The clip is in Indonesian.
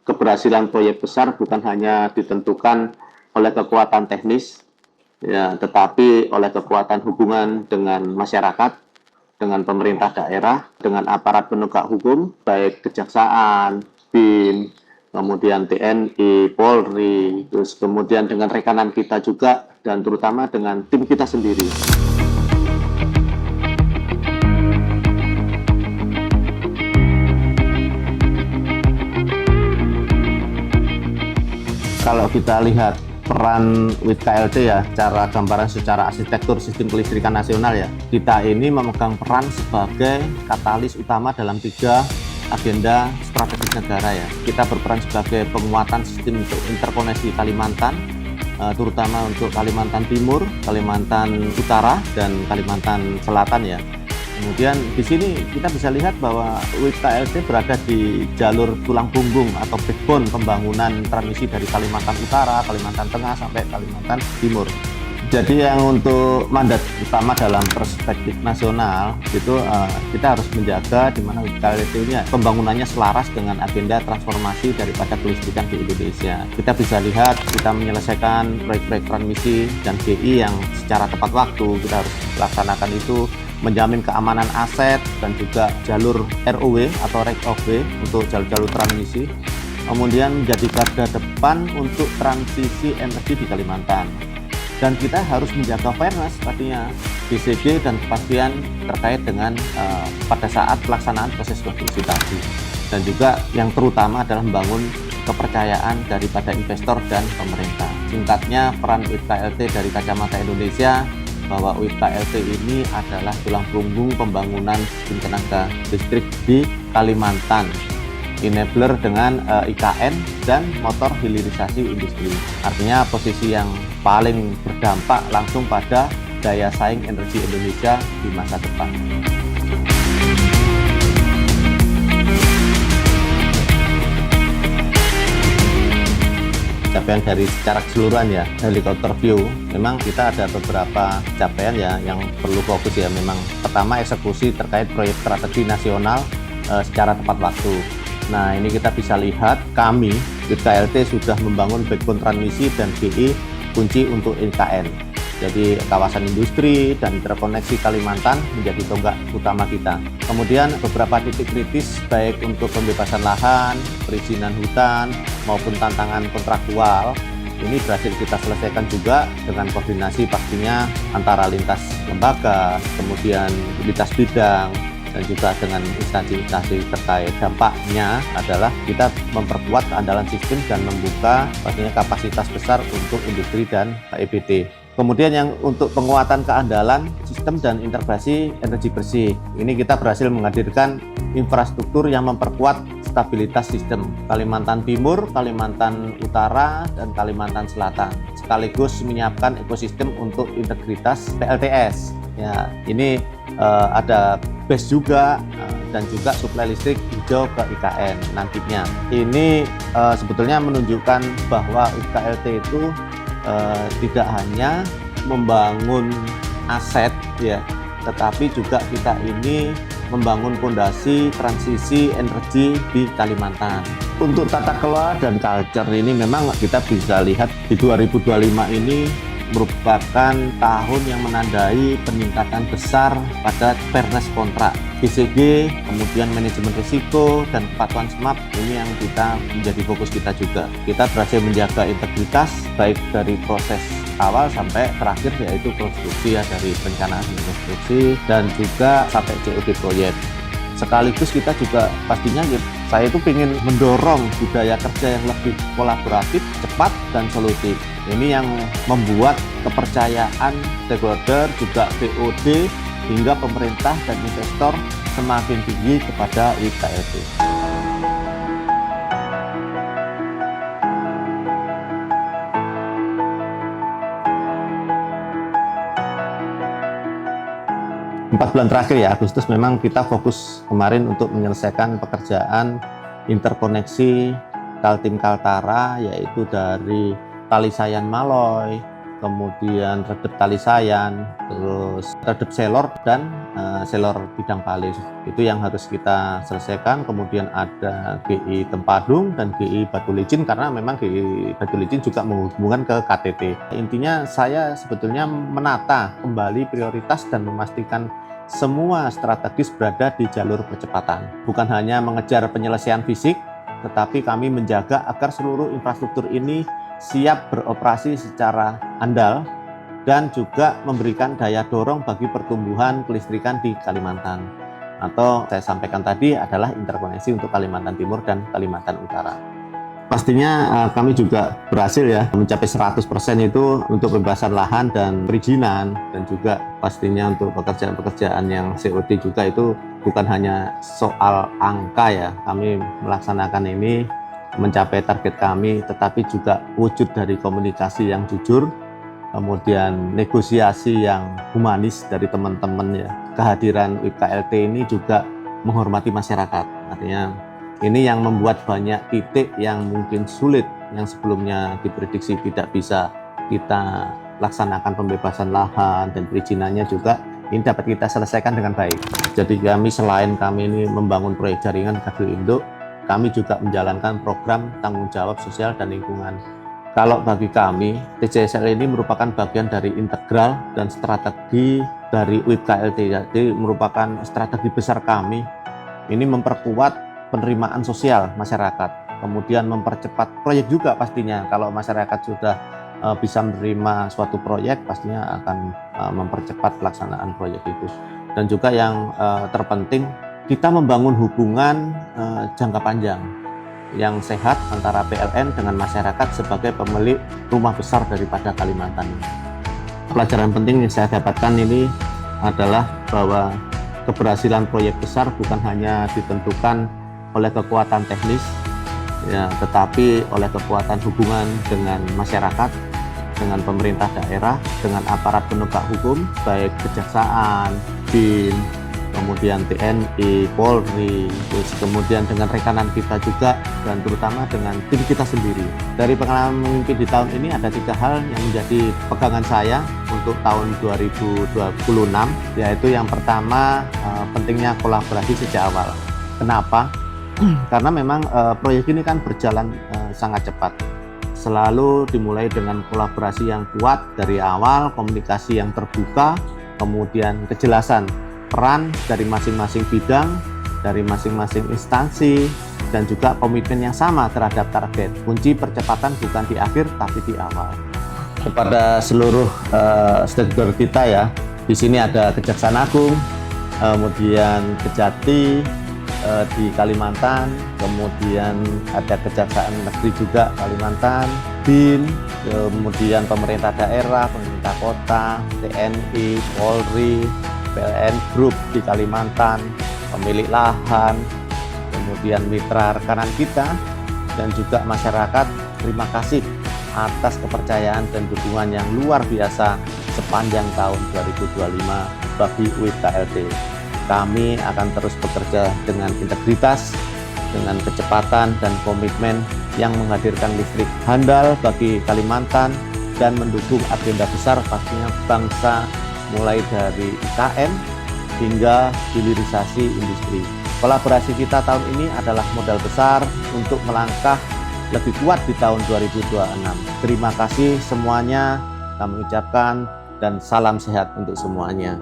keberhasilan proyek besar bukan hanya ditentukan oleh kekuatan teknis, ya, tetapi oleh kekuatan hubungan dengan masyarakat, dengan pemerintah daerah, dengan aparat penegak hukum, baik kejaksaan, BIN, kemudian TNI, Polri, terus kemudian dengan rekanan kita juga, dan terutama dengan tim kita sendiri. Kalau kita lihat peran WIT KLT ya, cara gambaran secara arsitektur sistem kelistrikan nasional ya, kita ini memegang peran sebagai katalis utama dalam 3 agenda strategis negara ya. Kita berperan sebagai penguatan sistem untuk interkoneksi Kalimantan, terutama untuk Kalimantan Timur, Kalimantan Utara, dan Kalimantan Selatan ya. Kemudian di sini kita bisa lihat bahwa WIT KLT berada di jalur tulang punggung atau backbone pembangunan transmisi dari Kalimantan Utara, Kalimantan Tengah sampai Kalimantan Timur. Jadi yang untuk mandat utama dalam perspektif nasional itu kita harus menjaga di mana WIT KLT ini pembangunannya selaras dengan agenda transformasi daripada kelistrikan di Indonesia. Kita bisa lihat kita menyelesaikan proyek-proyek transmisi dan GI yang secara tepat waktu. Kita harus laksanakan itu, menjamin keamanan aset dan juga jalur ROW atau right of way untuk jalur-jalur transmisi, kemudian menjadi garda depan untuk transisi energi di Kalimantan. Dan kita harus menjaga fairness artinya BCG dan kepastian terkait dengan pada saat pelaksanaan proses konstruksi tadi. Dan juga yang terutama adalah membangun kepercayaan daripada investor dan pemerintah. Singkatnya, peran WIT KLT dari kacamata Indonesia bahwa WIT KLT ini adalah tulang punggung pembangunan sistem tenaga listrik di Kalimantan, enabler dengan IKN dan motor hilirisasi industri. Artinya posisi yang paling berdampak langsung pada daya saing energi Indonesia di masa depan. Capaian dari secara keseluruhan ya, helikopter view, memang kita ada beberapa capaian ya yang perlu fokus ya. Memang pertama, eksekusi terkait proyek strategi nasional secara tepat waktu. Nah, ini kita bisa lihat kami WIT KLT sudah membangun backbone transmisi dan GI kunci untuk IKN. Jadi kawasan industri dan interkoneksi Kalimantan menjadi tonggak utama kita. Kemudian beberapa titik kritis baik untuk pembebasan lahan, perizinan hutan, maupun tantangan kontraktual, ini berhasil kita selesaikan juga dengan koordinasi pastinya antara lintas lembaga, kemudian lintas bidang, dan juga dengan instansi-instansi terkait. Dampaknya adalah kita memperkuat keandalan sistem dan membuka pastinya kapasitas besar untuk industri dan EBT. Kemudian yang untuk penguatan keandalan sistem dan integrasi energi bersih, ini kita berhasil menghadirkan infrastruktur yang memperkuat stabilitas sistem Kalimantan Timur, Kalimantan Utara, dan Kalimantan Selatan, sekaligus menyiapkan ekosistem untuk integritas PLTS. Ya, ini ada BES juga dan juga suplai listrik hijau ke IKN nantinya. Ini sebetulnya menunjukkan bahwa WIT KLT itu tidak hanya membangun aset ya, tetapi juga kita ini membangun fondasi transisi energi di Kalimantan. Untuk tata kelola dan culture ini memang kita bisa lihat di 2025 ini merupakan tahun yang menandai peningkatan besar pada fairness kontrak, BCG, kemudian manajemen risiko dan kepatuhan SMAP. Ini yang kita menjadi fokus kita juga. Kita berhasil menjaga integritas baik dari proses awal sampai terakhir, yaitu konstruksi ya, dari perencanaan konstruksi dan juga sampai COD proyek. Sekaligus kita juga pastinya saya itu ingin mendorong budaya kerja yang lebih kolaboratif, cepat, dan solutif. Ini yang membuat kepercayaan stakeholder, juga BOD, hingga pemerintah dan investor semakin tinggi kepada WIT KLT. Empat bulan terakhir ya, Agustus, memang kita fokus kemarin untuk menyelesaikan pekerjaan interkoneksi Kaltim Kaltara, yaitu dari Kalisayan Maloy, kemudian redep tali sayan, terus redep selor dan selor bidang palis. Itu yang harus kita selesaikan. Kemudian ada GI Tempadung dan GI Batu Licin, karena memang GI Batu Licin juga menghubungkan ke KTT. Intinya saya sebetulnya menata kembali prioritas dan memastikan semua strategis berada di jalur percepatan. Bukan hanya mengejar penyelesaian fisik, tetapi kami menjaga agar seluruh infrastruktur ini siap beroperasi secara andal dan juga memberikan daya dorong bagi pertumbuhan kelistrikan di Kalimantan. Atau saya sampaikan tadi adalah interkoneksi untuk Kalimantan Timur dan Kalimantan Utara. Pastinya kami juga berhasil ya mencapai 100% itu untuk pembebasan lahan dan perizinan, dan juga pastinya untuk pekerjaan-pekerjaan yang COD juga itu bukan hanya soal angka ya. Kami melaksanakan ini mencapai target kami, tetapi juga wujud dari komunikasi yang jujur, kemudian negosiasi yang humanis dari teman-teman ya. Kehadiran WIP-KLT ini juga menghormati masyarakat. Artinya ini yang membuat banyak titik yang mungkin sulit, yang sebelumnya diprediksi tidak bisa kita laksanakan pembebasan lahan dan perizinannya juga ini dapat kita selesaikan dengan baik. Jadi selain kami ini membangun proyek jaringan Gardu Induk, kami juga menjalankan program tanggung jawab sosial dan lingkungan. Kalau bagi kami, TJSL ini merupakan bagian dari integral dan strategi dari WIP-KLT. Jadi merupakan strategi besar kami. Ini memperkuat penerimaan sosial masyarakat, kemudian mempercepat proyek juga pastinya. Kalau masyarakat sudah bisa menerima suatu proyek, pastinya akan mempercepat pelaksanaan proyek itu. Dan juga yang terpenting, kita membangun hubungan jangka panjang yang sehat antara PLN dengan masyarakat sebagai pemilik rumah besar daripada Kalimantan. Pelajaran penting yang saya dapatkan ini adalah bahwa keberhasilan proyek besar bukan hanya ditentukan oleh kekuatan teknis, ya, tetapi oleh kekuatan hubungan dengan masyarakat, dengan pemerintah daerah, dengan aparat penegak hukum, baik kejaksaan, BIN, kemudian TNI, Polri, terus kemudian dengan rekanan kita juga, dan terutama dengan tim kita sendiri. Dari pengalaman memimpin di tahun ini ada 3 hal yang menjadi pegangan saya untuk tahun 2026, yaitu yang pertama pentingnya kolaborasi sejak awal. Kenapa? Karena memang proyek ini kan berjalan sangat cepat. Selalu dimulai dengan kolaborasi yang kuat dari awal, komunikasi yang terbuka, kemudian kejelasan peran dari masing-masing bidang, dari masing-masing instansi, dan juga komitmen yang sama terhadap target. Kunci percepatan bukan di akhir, tapi di awal. Kepada seluruh stakeholder kita ya, di sini ada Kejaksaan Agung, kemudian Kejati di Kalimantan, kemudian ada Kejaksaan Negeri juga Kalimantan, BIN, kemudian pemerintah daerah, pemerintah kota, TNI, Polri, PLN Group di Kalimantan, pemilik lahan, kemudian mitra rekanan kita, dan juga masyarakat. Terima kasih atas kepercayaan dan dukungan yang luar biasa sepanjang tahun 2025 bagi WIP-KLT. Kami akan terus bekerja dengan integritas, dengan kecepatan dan komitmen yang menghadirkan listrik handal bagi Kalimantan dan mendukung agenda besar pastinya bangsa, mulai dari IKN hingga hilirisasi industri. Kolaborasi kita tahun ini adalah modal besar untuk melangkah lebih kuat di tahun 2026. Terima kasih semuanya, kami ucapkan, dan salam sehat untuk semuanya.